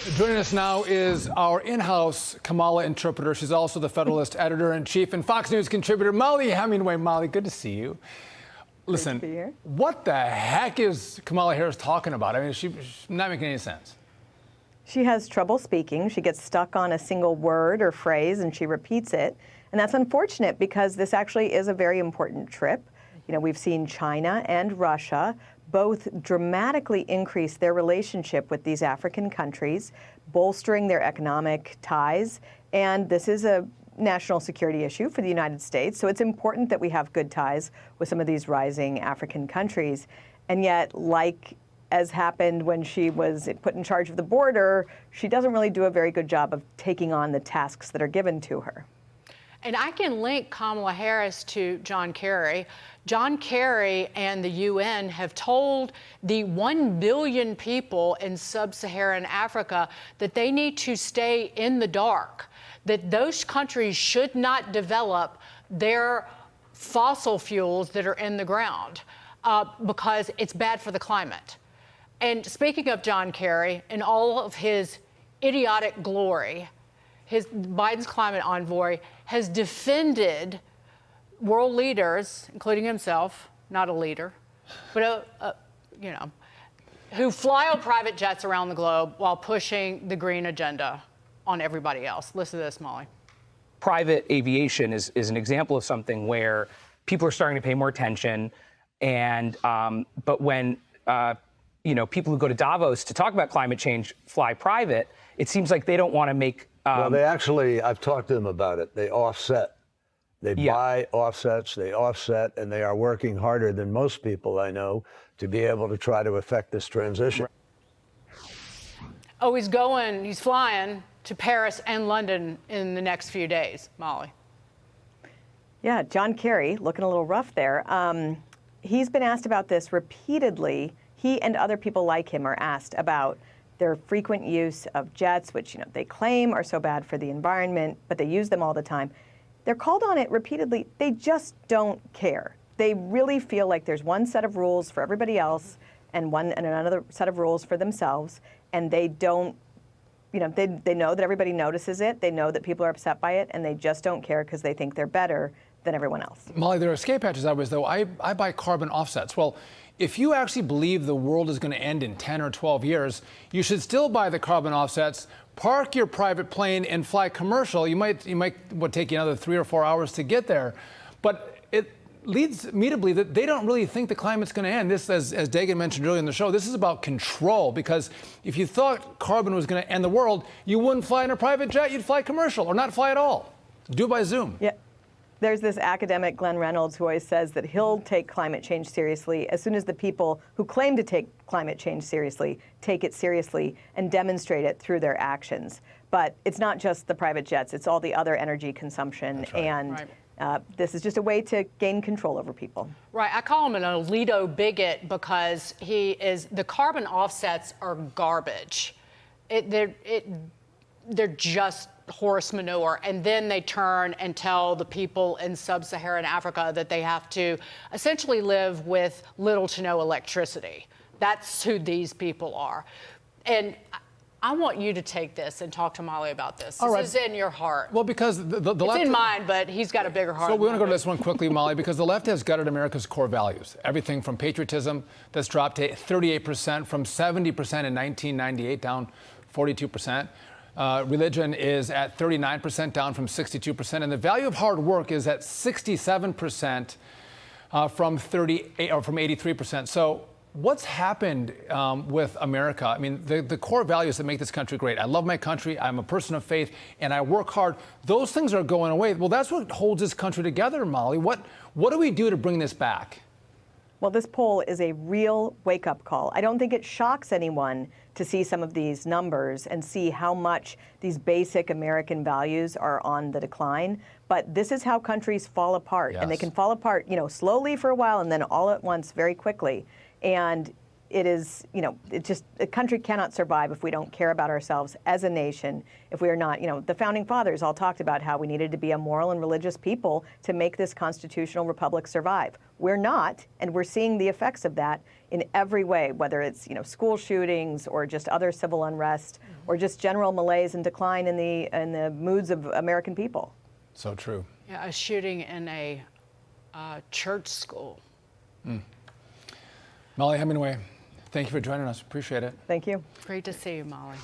Joining us now is our in-house Kamala interpreter. She's also the Federalist editor-in-chief and Fox News contributor, Mollie Hemingway. Mollie, good to see you. Listen, great to be here. What the heck is Kamala Harris talking about? I mean, she's not making any sense. She has trouble speaking. She gets stuck on a single word or phrase and she repeats it. And that's unfortunate because this actually is a very important trip. You know, we've seen China and Russia both dramatically increase their relationship with these African countries, bolstering their economic ties. And this is a national security issue for the United States. So it's important that we have good ties with some of these rising African countries. And yet, like as happened when she was put in charge of the border, she doesn't really do a very good job of taking on the tasks that are given to her. And I can link Kamala Harris to John Kerry. John Kerry and the UN have told the 1 billion people in sub-Saharan Africa that they need to stay in the dark, that those countries should not develop their fossil fuels that are in the ground because it's bad for the climate. And speaking of John Kerry, in all of his idiotic glory, Biden's climate envoy has defended world leaders, including himself, not a leader, but who fly on private jets around the globe while pushing the green agenda on everybody else. Listen to this, Mollie. Private aviation is an example of something where people are starting to pay more attention, and but when people who go to Davos to talk about climate change fly private, it seems like they don't want to make. Well, they actually, I've talked to them about it. They offset. They buy offsets, they offset, and they are working harder than most people I know to be able to try to affect this transition. Oh, he's flying to Paris and London in the next few days, Mollie. Yeah, John Kerry, looking a little rough there. He's been asked about this repeatedly. He and other people like him are asked about their frequent use of jets, which they claim are so bad for the environment, but they use them all the time. They're called on it repeatedly. They just don't care. They really feel like there's one set of rules for everybody else and another set of rules for themselves, and they don't. They know that everybody notices it. They know that people are upset by it, and they just don't care because they think they're better than everyone else. Mollie, there are escape hatches always, though. I buy carbon offsets. Well, if you actually believe the world is going to end in 10 or 12 years, you should still buy the carbon offsets, park your private plane, and fly commercial. It would take you another 3 or 4 hours to get there. But it leads me to believe that they don't really think the climate's going to end. This, as Dagan mentioned earlier in the show, this is about control, because if you thought carbon was going to end the world, you wouldn't fly in a private jet, you'd fly commercial or not fly at all. Do it by Zoom. Yeah. There's this academic, Glenn Reynolds, who always says that he'll take climate change seriously as soon as the people who claim to take climate change seriously take it seriously and demonstrate it through their actions. But it's not just the private jets, it's all the other energy consumption. That's right. And this is just a way to gain control over people. Right. I call him an Alito bigot because the carbon offsets are garbage. They're just horse manure, and then they turn and tell the people in sub-Saharan Africa that they have to essentially live with little to no electricity. That's who these people are. And I want you to take this and talk to Mollie about this. This is in your heart. Well, because the left... It's in mine, but he's got a bigger heart. So we want to go to this one quickly, Mollie, because the left has gutted America's core values. Everything from patriotism that's dropped to 38% from 70% in 1998, down 42%. Religion is at 39%, down from 62%, and the value of hard work is at 67% from 83%. So what's happened with America? I mean, the core values that make this country great. I love my country. I'm a person of faith, and I work hard. Those things are going away. Well, that's what holds this country together, Mollie. What do we do to bring this back? Well, this poll is a real wake-up call. I don't think it shocks anyone to see some of these numbers and see how much these basic American values are on the decline. But this is how countries fall apart. Yes. And they can fall apart, slowly for a while and then all at once very quickly. And it is, a country cannot survive if we don't care about ourselves as a nation, if we are not, the founding fathers all talked about how we needed to be a moral and religious people to make this constitutional republic survive. We're not, and we're seeing the effects of that in every way, whether it's, school shootings or just other civil unrest or just general malaise and decline in the moods of American people. So true. Yeah, a shooting in a church school. Mollie Hemingway, thank you for joining us. Appreciate it. Thank you. Great to see you, Mollie.